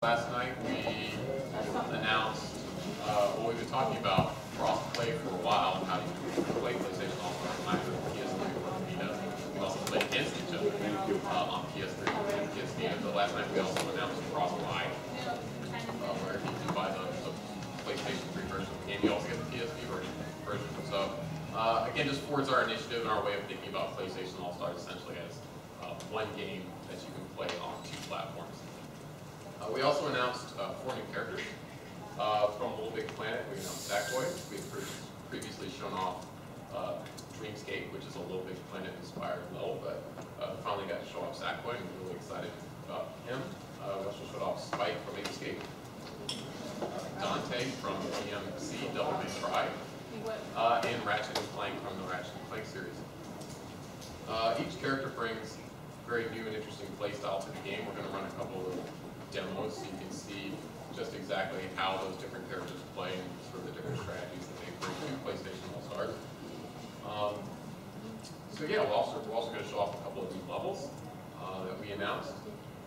Last night we announced what we've been talking about cross-play for a while, how you can play PlayStation All-Stars on either PS3 or Vita. We also play against each other on PS3 and PS Vita. But last night we also announced cross-buy, where if you buy the PlayStation 3 version of the game, you also get the PSP version. So again, just forwards our initiative and our way of thinking about PlayStation All-Stars essentially as one game that you can play on two platforms. We also announced 4 new characters. From Little Big Planet, we announced Sackboy. We had previously shown off Dreamscape, which is a Little Big Planet inspired level, but finally got to show off Sackboy, and we're really excited about him. We also showed off Spike from Escape, Dante from DMC Devil May Cry, and Ratchet & Clank from the Ratchet & Clank series. Each character brings very new and interesting playstyle to the game. We're going to run a couple of demos so you can see just exactly how those different characters play and sort of the different strategies that they bring to PlayStation All-Stars. So yeah, we're also going to show off a couple of new levels that we announced.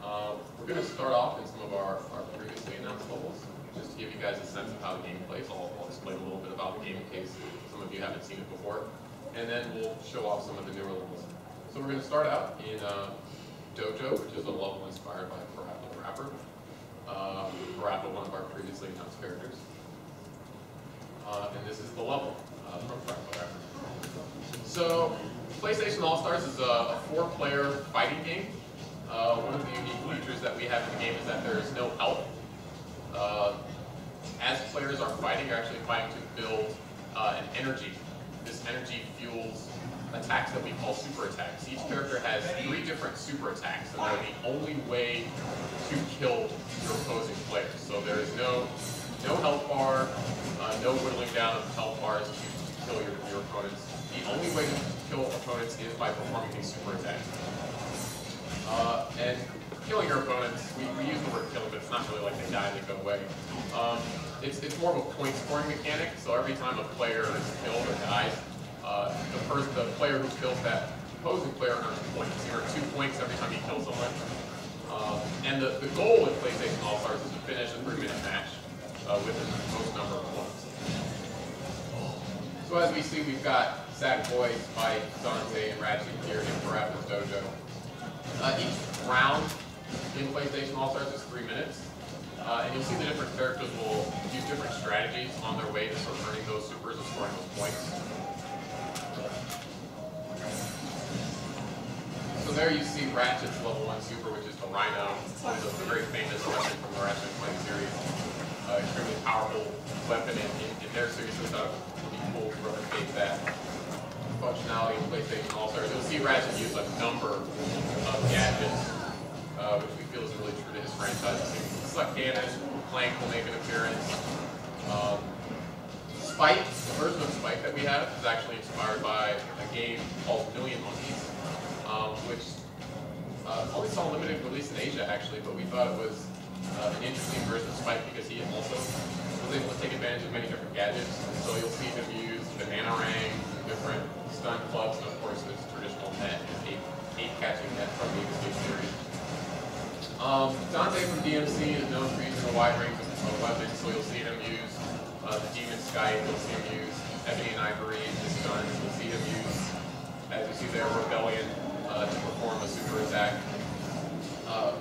We're going to start off in some of our previously announced levels, just to give you guys a sense of how the game plays. I'll explain a little bit about the game in case some of you haven't seen it before, and then we'll show off some of the newer levels. So we're going to start out in Dojo, which is a level inspired by Parappa the Rapper. Parappa, one of our previously announced characters. And this is the level from Parappa the Rapper. So, PlayStation All-Stars is a 4-player fighting game. One of the unique features that we have in the game is that there is no health. As players are fighting, you're actually fighting to build an energy. This energy fuels attacks that we call super attacks. Each character has 3 different super attacks, and they're the only way to kill your opposing players. So there is no health bar, no whittling down of health bars to kill your opponents. The only way to kill opponents is by performing these super attacks. And killing your opponents, we use the word killing, but it's not really like they die and they go away. It's more of a point scoring mechanic, so every time a player is killed or dies, the player who kills that opposing player earns points. You earn 2 points every time you kill someone. And the goal with PlayStation All-Stars is to finish a 3-minute match with the most number of points. So as we see, we've got Sackboy, Spike, Dante, and Ratchet here in Parappa's Dojo. Each round in PlayStation All-Stars is 3 minutes. And you'll see the different characters will use different strategies on their way to sort of earning those supers and scoring those points. So there you see Ratchet's level 1 super, which is the Rhino, which is a very famous weapon from the Ratchet & Clank series. Extremely powerful weapon in their series, so that would be cool to replicate that functionality in PlayStation All-Stars. You'll see Ratchet use a number of gadgets, which we feel is really true to his franchise. Suck Cannon, Clank will make an appearance. Spike, the version of Spike that we have, is actually inspired by a game called Million Monkeys, which only saw a limited release in Asia actually, but we thought it was an interesting version of Spike because he also was able to take advantage of many different gadgets. So you'll see him use banana rang, different stun clubs, and of course this traditional net, his 8 catching net from the Escape series. Dante from DMC is known for using a wide range of weapons, so you'll see him use the Demon Scythe, you'll see him use Ebony and Ivory, his guns, you'll see him use, as you see there, Rebellion to perform a super attack.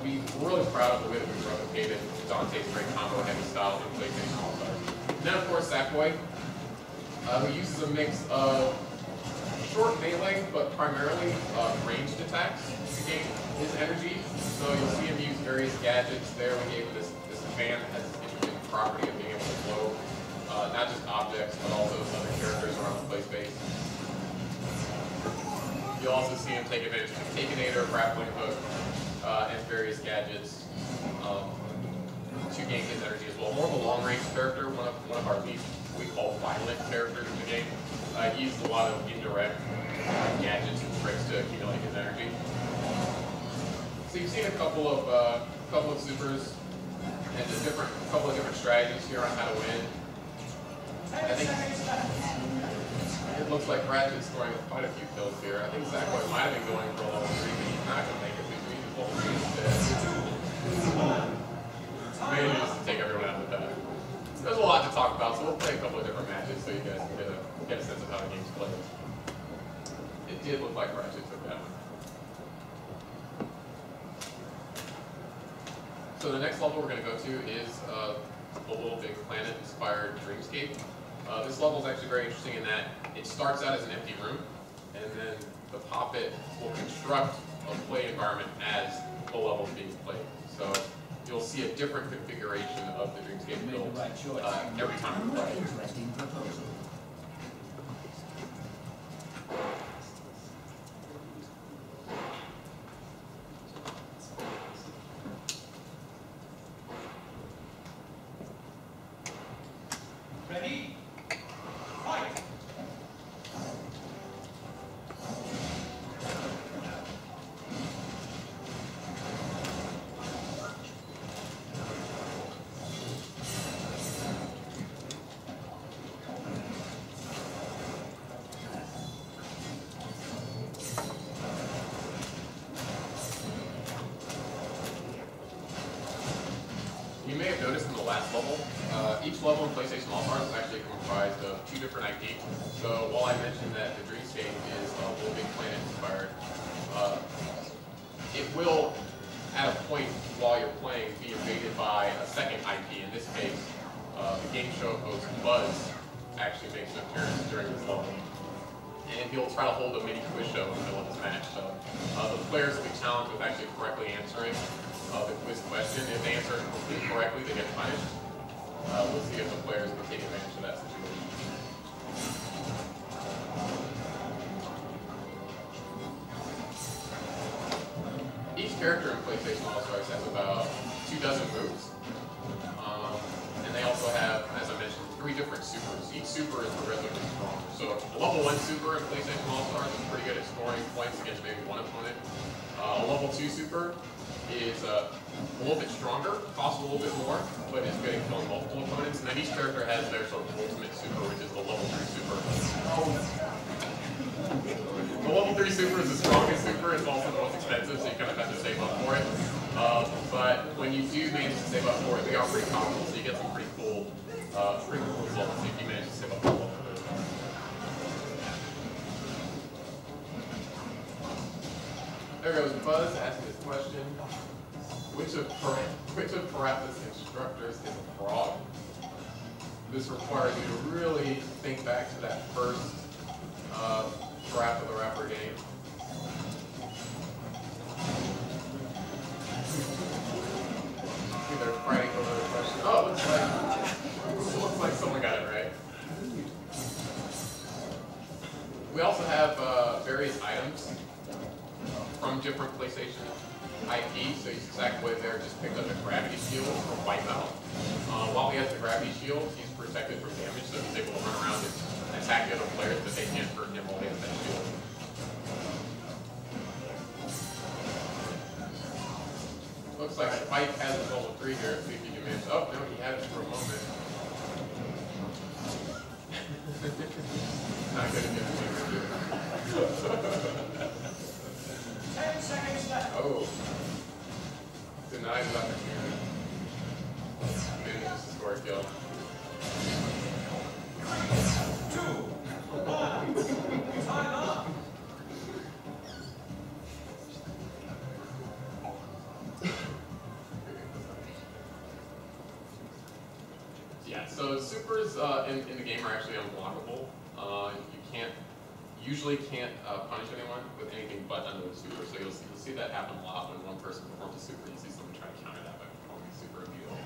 We're really proud of the way that we've replicated Dante's great combo heavy style in PlayStation All-Stars. And then of course Sackboy, who uses a mix of short melee, but primarily ranged attacks to gain his energy. So you'll see him use various gadgets there. We gave him this fan that has this interesting property of being able to flow not just objects, but also other characters around the play space. You'll also see him take advantage of the Takenator, grappling hook, and various gadgets to gain his energy as well. More of a long-range character, one of our least, we call violent characters in the game. He uses a lot of indirect gadgets and tricks to accumulate his energy. So you've seen a couple of supers and a couple of different strategies here on how to win. I think it looks like Ratchet's scoring quite a few kills here. I think Sackboy might have been going for a level 3, but he's not going to make it. So he's level 3 instead. there's a lot to talk about, so we'll play a couple of different matches so you guys can get a sense of how the game's played. It did look like Ratchet took that one. So the next level we're going to go to is a Little Big Planet-inspired Dreamscape. This level is actually very interesting in that it starts out as an empty room, and then the Poppet will construct a play environment as the level is being played. So you'll see a different configuration of the Dreamscape build every time you play. Interesting proposal. Ready? Fight! You may have noticed in the last level, each level in PlayStation All-Stars is actually comprised of 2 different IP. So while I mentioned that the Dreamscape is Little Big Planet inspired, it will, at a point while you're playing, be invaded by a second IP. In this case, the game show host Buzz actually makes an appearance during this level. And he'll try to hold a mini quiz show in the middle of this match. So the players will be challenged with actually correctly answering the quiz question. If they answer it completely correctly, they get punished. We'll see if the players can take advantage of that situation. Each character in PlayStation All-Stars has about 24 moves. And they also have, as I mentioned, 3 different supers. Each super is progressively stronger. So a level 1 super in PlayStation All-Stars is pretty good at scoring points against maybe one opponent. A level 2 super is a little bit stronger, costs a little bit more, but is good at killing multiple opponents. And then each character has their sort of ultimate super, which is the level 3 super. The level 3 super is the strongest super. It's also the most expensive, so you kind of have to save up for it. But when you do manage to save up for it, they are pretty powerful, so you get some pretty cool results if you manage to save up for it. There goes Buzz asking his question. Which of Parappa's instructors is a frog? This requires you to really think back to that first Parappa the Rapper game. They're fighting over the question. Oh, it looks like someone got it right. We also have various items from different PlayStation IP. So you see Sackboy there just picked up a gravity shield from Wipeout. While he has the gravity shield, he's protected from damage, so he's able to run around and attack the other players, but they can't hurt him while he has that shield. Looks like Spike has his level 3 here. Let's see if he can manage. Oh, no, he had it for a moment. Not good at getting it. 10 seconds left. Oh. Denied his opportunity. Manages to score a kill. 2, 1. Time up. Yeah, so supers in the game are actually unblockable. You usually can't punish anyone with anything but under the super. So you'll see that happen a lot when one person performs a super. You see someone try to counter that by performing a super immediately.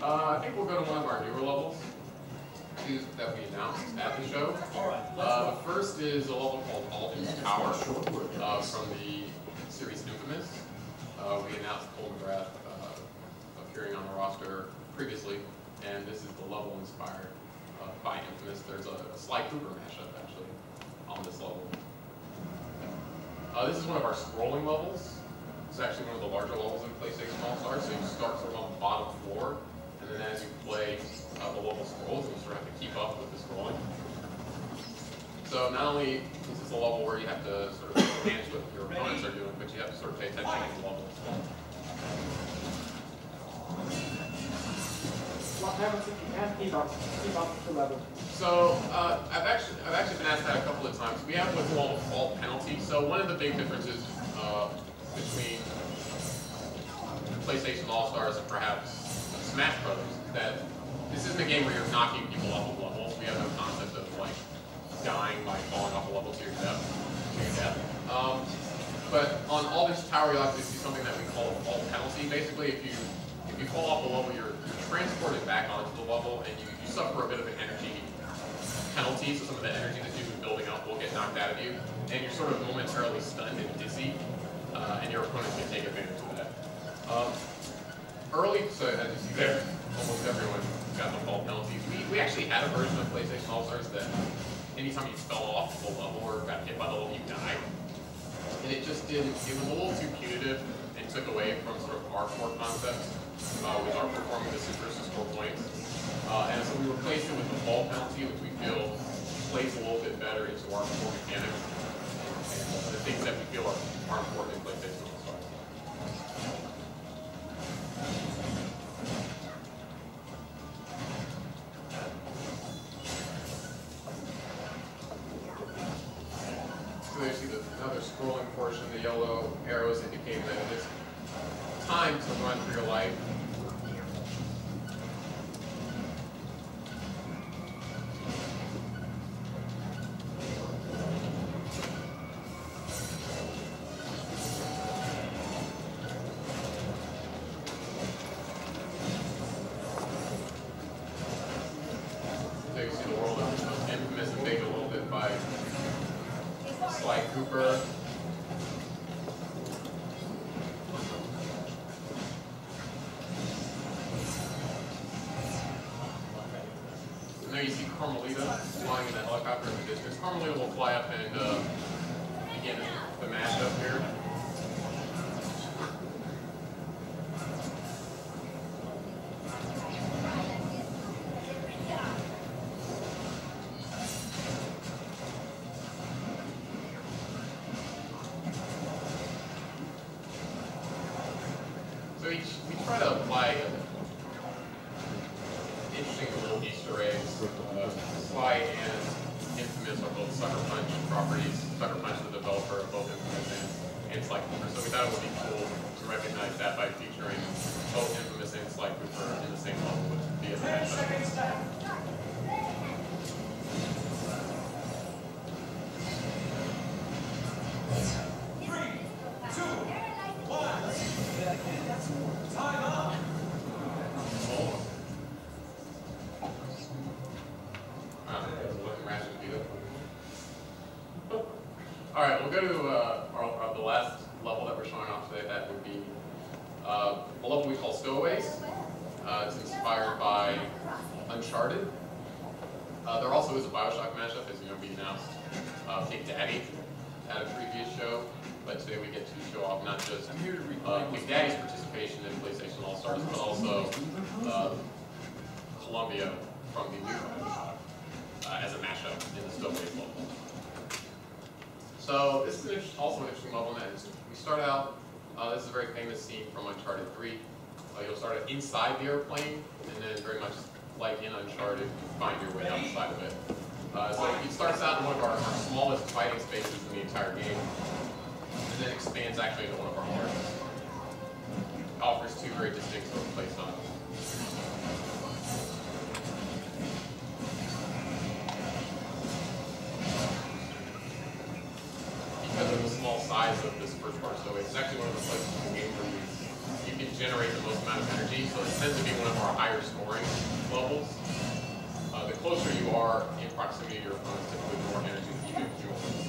I think we'll go to one of our newer levels that we announced at the show. The first is a level called Alden's Tower from the series Infamous. We announced Cold McGrath appearing on the roster previously, and this is the level inspired by Infamous. There's a Sly Cooper mashup actually on this level. This is one of our scrolling levels. It's actually one of the larger levels in PlayStation All-Stars, so you start sort of on the bottom floor, and then as you play, the level scrolls, and you sort of have to keep up with the scrolling. So not only is this a level where you have to sort of manage what your opponents are doing, but you have to sort of pay attention to the level as well. keep up the level. So I've actually been asked that a couple of times. We have what's called a fault penalty. So one of the big differences between PlayStation All-Stars and perhaps Smash Brothers is that this isn't a game where you're knocking people off of levels. We have no concept of like dying by falling off a level to your death. But on all this power, you'll actually see something that we call a fault penalty. Basically, if you fall off a level, you're transported back onto the level, and you suffer a bit of an energy penalty. So some of the energy that you've been building up will get knocked out of you, and you're sort of momentarily stunned and dizzy, and your opponent can take advantage of that. So as you see there, almost everyone got the fault penalties. We actually had a version of PlayStation All-Stars that anytime you fell off the level or got hit by the level, you died. And it just didn't, it was a little too punitive and took away from sort of our core concept, which are performing the super to score points. And so we replaced it with the fall penalty, which we feel plays a little bit better into our core mechanics and the things that we feel are important in PlayStation All-Stars. So there you see another scrolling portion, the yellow arrows indicating that it is time to run for your life. So you see the world of Infamous invaded a little bit by Sly Cooper. And there you see Carmelita flying in the helicopter in the distance. Carmelita will fly up and begin the matchup here. So we try to apply interesting little Easter eggs. Sly and Infamous are both Sucker Punch properties. Sucker Punch, the developer of both Infamous and Sly Cooper. So we thought it would be cool to recognize that by featuring both Infamous and Sly Cooper in the same level with the 10 seconds left. 3, 2, 1. Time up. All right, we'll go to the last level that we're showing off today. That would be a level we call Stowaways. It's inspired by Uncharted. There also is a BioShock mashup, as you know, we announced Big Daddy at a previous show. But today we get to show off not just Big Daddy's participation in PlayStation All-Stars, but also Columbia from the new BioShock as a mashup in the Stowaways level. So this is also an interesting level, and we start out, this is a very famous scene from Uncharted 3. You'll start inside the airplane, and then very much like in Uncharted, find your way outside of it. So it starts out in one of our smallest fighting spaces in the entire game, and then expands actually into one of our largest. It offers two very distinct sort of play styles. Because of the small size of this first part, so it's actually one of the places in the game where you can generate the most amount of energy. So it tends to be one of our higher scoring levels. The closer you are in proximity to your opponents, typically the more energy that you can accumulate.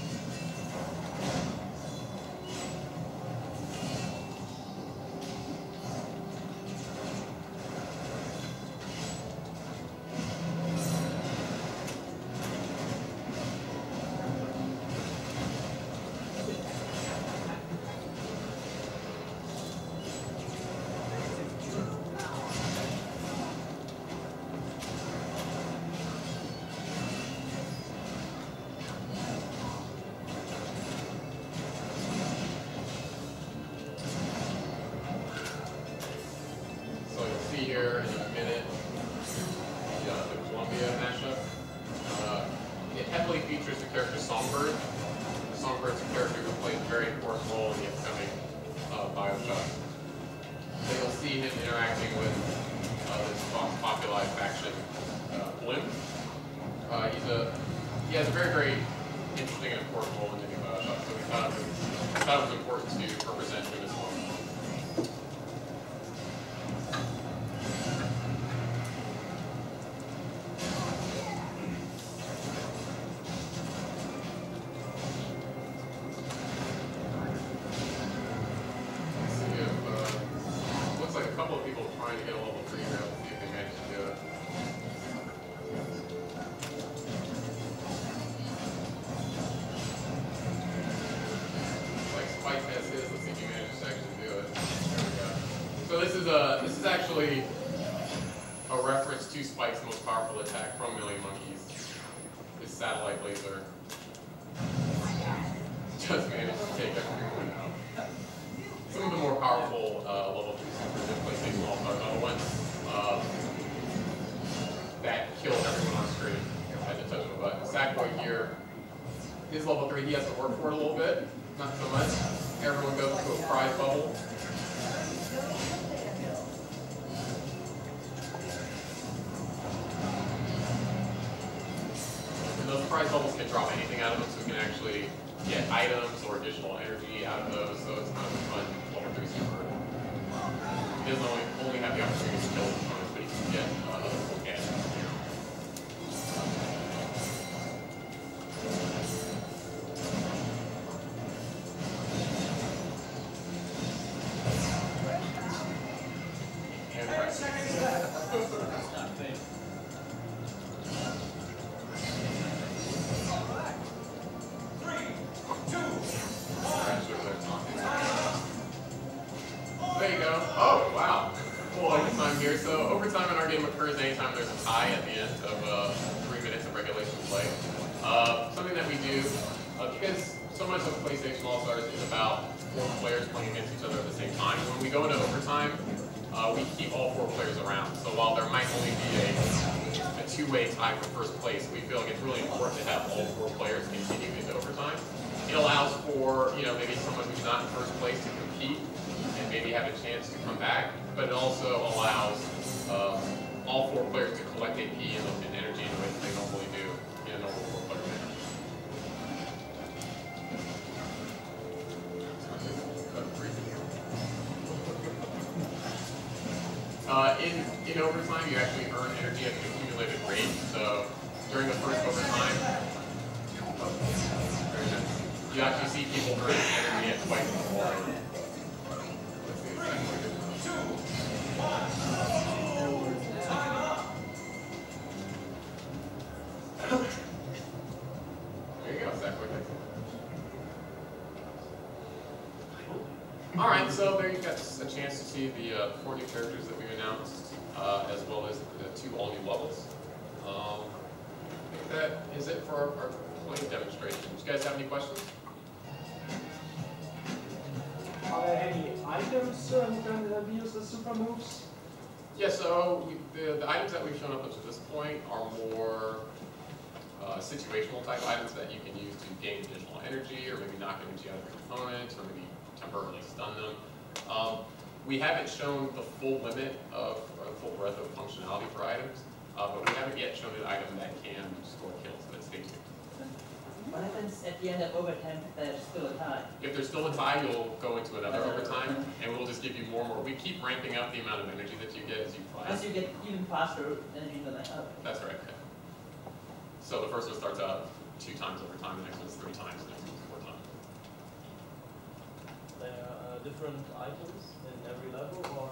live action Bloom. He has a very, very interesting and important role in the new so we thought it was important to represent him as well. This is actually a reference to Spike's most powerful attack from Million Monkeys. His satellite laser just managed to take everyone out. Some of the more powerful level 3 supers in PlayStation All-Stars Battle Royale that kill everyone on screen at the touch of a button. Sackboy here, his level 3, he has to work for it a little bit, not so much. Everyone goes into a prize bubble. Those prize bubbles can drop anything out of them, so we can actually get items or additional energy out of those, so it's kind of a fun level 3 super. He doesn't only have the opportunity to kill opponents, but he can get gas. And 10 seconds left. There you go. Oh, wow. Cool overtime here. So overtime in our game occurs anytime there's a tie at the end of 3 minutes of regulation play. Something that we do, because so much of PlayStation All-Stars is about 4 players playing against each other at the same time. When we go into overtime, we keep all 4 players around. So while there might only be a 2-way tie for first place, we feel like it's really important to have all 4 players continue into overtime. It allows for, maybe someone who's not in first place to compete and maybe have a chance to come back, but it also allows all 4 players to collect AP and energy in the way that they normally do in a normal 4-player match. In overtime, you actually earn energy at an accumulated rate. So during the first overtime, you actually see people earn energy at twice the more. There you go, Zach. Alright, so there you've got a chance to see the 4 new characters that we've announced, as well as the 2 all-new levels. I think that is it for our play demonstration. Do you guys have any questions? Are there any items who can be used as super moves? Yeah, so the items that we've shown up to this point are more situational type items that you can use to gain additional energy, or maybe knock energy out of your opponent, or maybe temporarily stun them. We haven't shown the full limit of, or the full breadth of functionality for items, but we haven't yet shown an item that can store kills, but stay tuned. What happens at the end of overtime if there's still a tie? If there's still a tie, you'll go into another overtime, and we'll just give you more and more. We keep ramping up the amount of energy that you get as you fight. As you get even faster energy than I have. That's right. So the first one starts out 2 times overtime, the next one's 3 times, the next one's 4 times. There are different items in every level, or?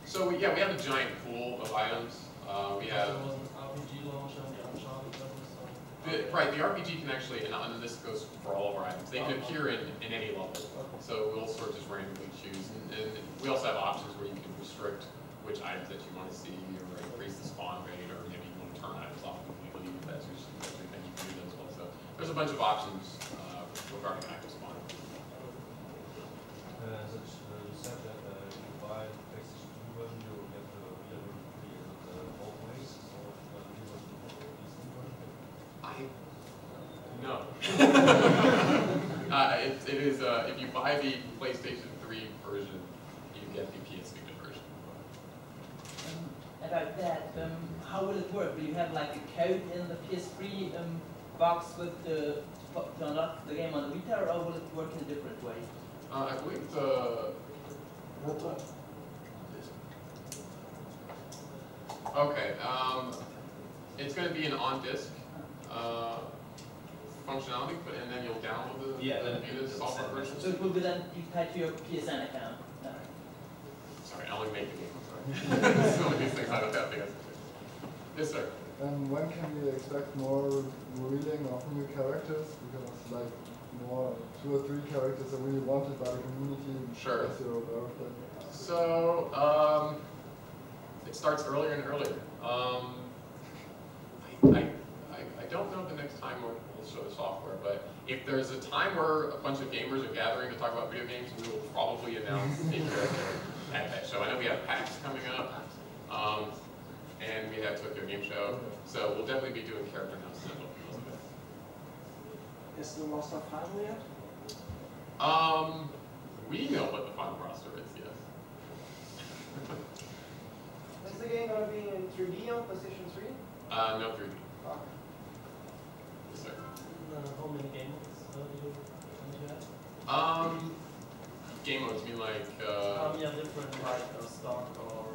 So we have a giant pool of items. We have. There was an RPG launcher and the Uncharted levels. Right, the RPG can actually, and this goes for all of our items, they can appear in any level. So we'll sort of just randomly choose. And we also have options where you can restrict which items that you want to see, or increase the spawn rate, or maybe you want to turn items off completely if that's your thing, you can do that as well. So there's a bunch of options regarding active spawn. You said that you buy PlayStation 2 version, you will get the both ways, so you will do the PC version? No. It is, if you buy the PlayStation 3 version, you get the PS Vita version. about that, how will it work? Will you have like a code in the PS3 box with to unlock the game on the Vita, or will it work in a different way? I believe okay, it's going to be an on-disk functionality, and then you'll download the Vita software version. So it will be then tied to your PSN account? No. Sorry, I only make the game, I'm sorry. Some of these things I don't have the answer to. Yes, sir. When can we expect more revealing of new characters? Because like more 2 or 3 characters are really wanted by the community. Sure. As you're aware of that. So it starts earlier and earlier. I don't know the next time we'll show the software, but if there's a time where a bunch of gamers are gathering to talk about video games, we will probably announce a character at that show. I know we have PAX coming up. And we have Tokyo Game Show, so we'll definitely be doing character announcements. Is the roster final yet? We know what the final roster is, yes. Is the game going to be in 3D on PlayStation 3? No 3D. Oh. Yes, sir. How many game modes do you have? Game modes, you mean like... yeah, different like stock or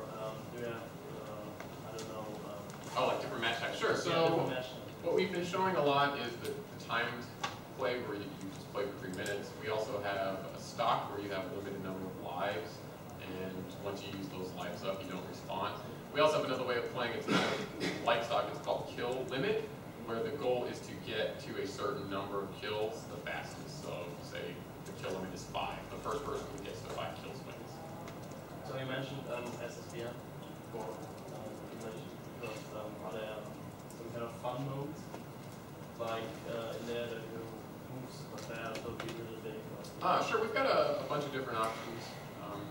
do you have, I don't know... oh, like different match types. Sure, so what we've been showing a lot is the timed play where you just play for 3 minutes. We also have a stock where you have a limited number of lives, and once you use those lives up, you don't respawn. We also have another way of playing. It's not like stock, it's called kill limit, where the goal is to get to a certain number of kills the fastest. So say the kill limit is 5. The first person who gets to 5 kills wins. So you mentioned SSBN for because are there some kind of fun modes like in there that you moves but they will be really big? Sure, we've got a bunch of different options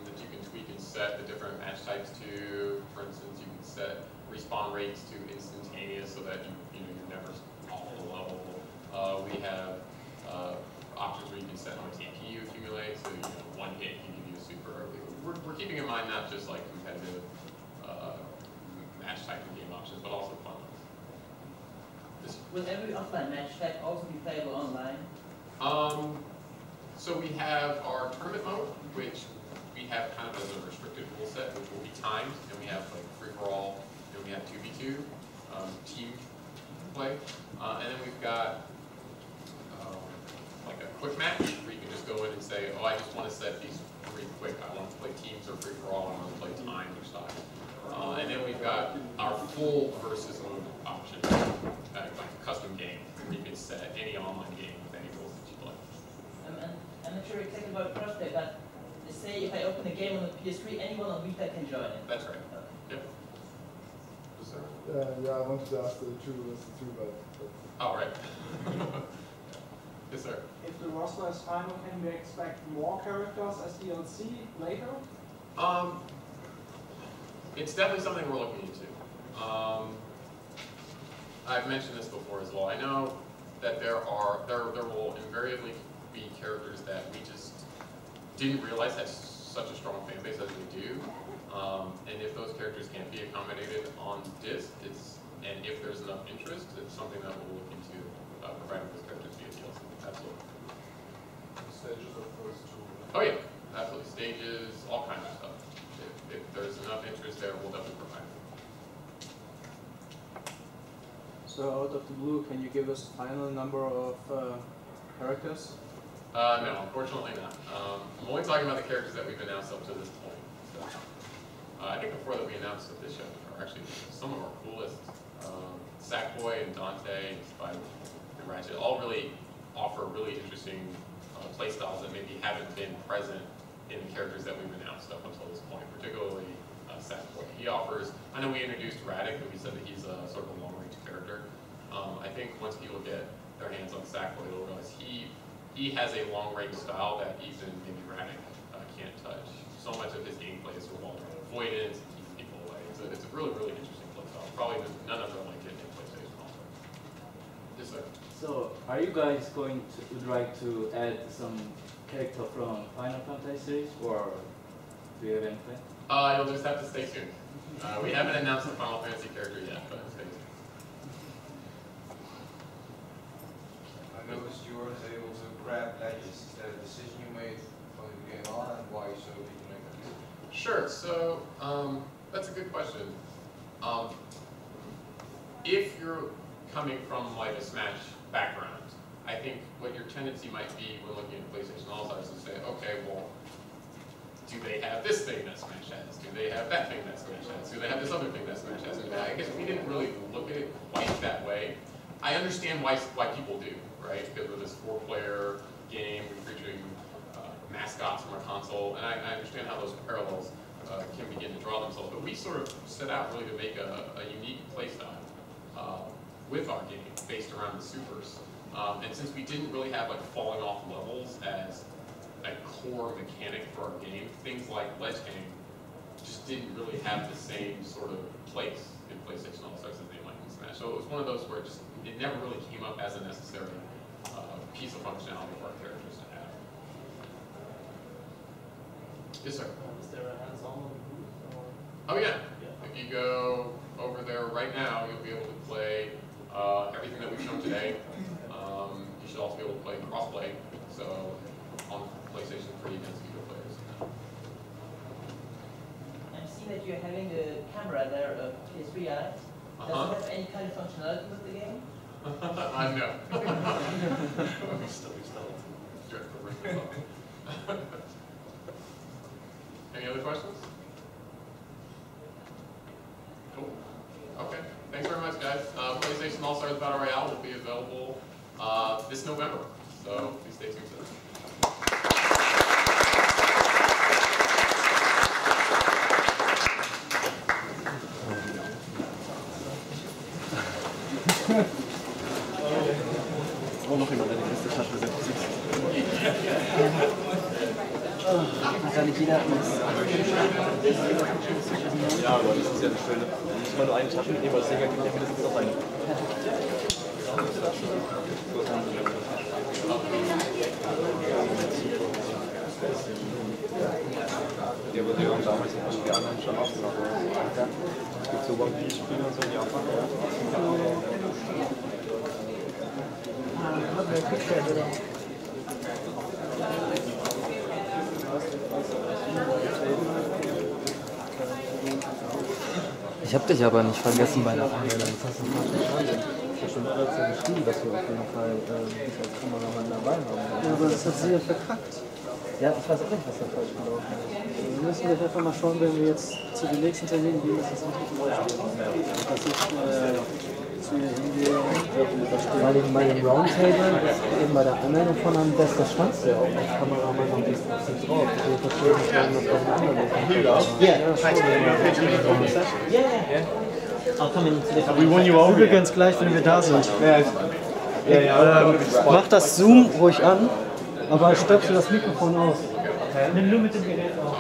that you can tweak and set the different match types to. For instance, you can set respawn rates to instantaneous so that you're never off the level. We have options where you can set how much AP you accumulate, so one hit can give you a super early. We're keeping in mind not just like competitive match type of game options, but also fun ones. Will every offline match type also be playable online? So we have our tournament mode, which we have kind of as a restricted rule set, which will be timed, and we have like free-for-all, and we have 2v2 team play, and then we've got like a quick match where you can just go in and say, oh, I just want to set these pretty quick. I want to play teams or free-for-all, I want to play timed or style. And then we've got our full versus mode option, like a custom game where you can set any online game with any rules that you like. I'm not sure exactly about crossplay, but say if I open a game on the PS3, anyone on Vita can join it. That's right. Yep. Yeah, I wanted to ask the 2 versus 2, but oh, right. Yes, sir. If the roster is final, can we expect more characters as DLC later? It's definitely something we're looking into. I've mentioned this before as well. I know that there will invariably be characters that we just didn't realize had such a strong fan base as they do. And if those characters can't be accommodated on disc, and if there's enough interest, it's something that we'll look into providing those characters via DLC. Absolutely. Stages of course too. Oh yeah, absolutely. Stages, all kinds of stuff. If there's enough interest there, we'll definitely provide it. So out of the blue, can you give us the final number of characters? No, unfortunately not. I'm only talking about the characters that we've announced up to this point. So, I think before that we announced at this show are actually some of our coolest. Sackboy and Dante and Spy and Ratchet all really offer really interesting play styles that maybe haven't been present in the characters that we've announced up until this point, particularly Sackboy. He offers, I know we introduced Radic, but we said that he's a sort of a long-range character. I think once people get their hands on Sackboy, they'll realize he has a long-range style that even maybe Radic can't touch. So much of his gameplay is revolved around avoidance and keeping people away. It's a really, really interesting play style. Probably none of them like it in PlayStation All-Stars. Yes, sir. So, are you guys would like to add some character from Final Fantasy series, or do you have any plan? You'll just have to stay tuned. We haven't announced the Final Fantasy character yet, but stay tuned. I noticed you weren't able to grab ledges. Is that a decision you made from the beginning on, and why so did you make that decision? Sure. So that's a good question. If you're coming from like a Smash background, I think what your tendency might be when looking at PlayStation All-Stars is to say, okay, well, do they have this thing that Smash has? Do they have that thing that Smash has? Do they have this other thing that Smash has? And I guess we didn't really look at it quite that way. I understand why people do, right? Because of this 4-player game featuring mascots from a console, and I understand how those parallels can begin to draw themselves. But we sort of set out really to make a unique playstyle with our game based around the supers. And since we didn't really have like falling off levels as a core mechanic for our game, things like ledge hang just didn't really have the same sort of place in PlayStation All-Stars as they might in Smash. So it was one of those where it never really came up as a necessary piece of functionality for our characters to have. Yes, sir. Is there a hands-on booth? Or? Oh yeah. If you go over there right now, you'll be able to play everything that we've shown today. You should also be able to play crossplay, so on PlayStation 3 against video players. I see that you're having a camera there, PS3, Alex. Does it have any kind of functionality with the game? I know. We still Any other questions? Cool. Okay. Thanks very much, guys. PlayStation All-Stars Battle Royale will be available this November, so please stay tuned to that. Oh, noch jemand, der die erste Tasche setzt. Kann nicht jeder Ja, aber das ist ja das Schöne. Ich muss mal nur eine Tasche mitnehmen, weil das Ding gibt ja mindestens noch eine. Die Überlegung damals haben die anderen schon aufgenommen. Es gibt so One Piece Spiele und so in Japan. Ich hab dich aber nicht vergessen bei der Anmeldung. Das hast du falsch verstanden. Ich habe schon bereits ja geschrieben, dass wir auf jeden Fall dich als Kameramann dabei haben. Ja, aber das hat sie ja verkackt. Ja, ich weiß auch nicht, was da falsch gelaufen ist. Wir müssen jetzt einfach mal schauen, wenn wir jetzt zu den nächsten Terminen gehen, dass das nicht neu steht. Dass ich zu ihr hingehe, weil eben bei dem Roundtable, eben bei der Anmeldung von einem Best, da stand es ja auch als Kameramann und das ist nicht drauf. Wir verstehen nicht, warum das auf einem anderen We won you over. Übrigens gleich, wenn wir da sind. Mach das Zoom ruhig an, aber stöpsel das Mikrofon aus. Nimm nur mit dem Gerät auf.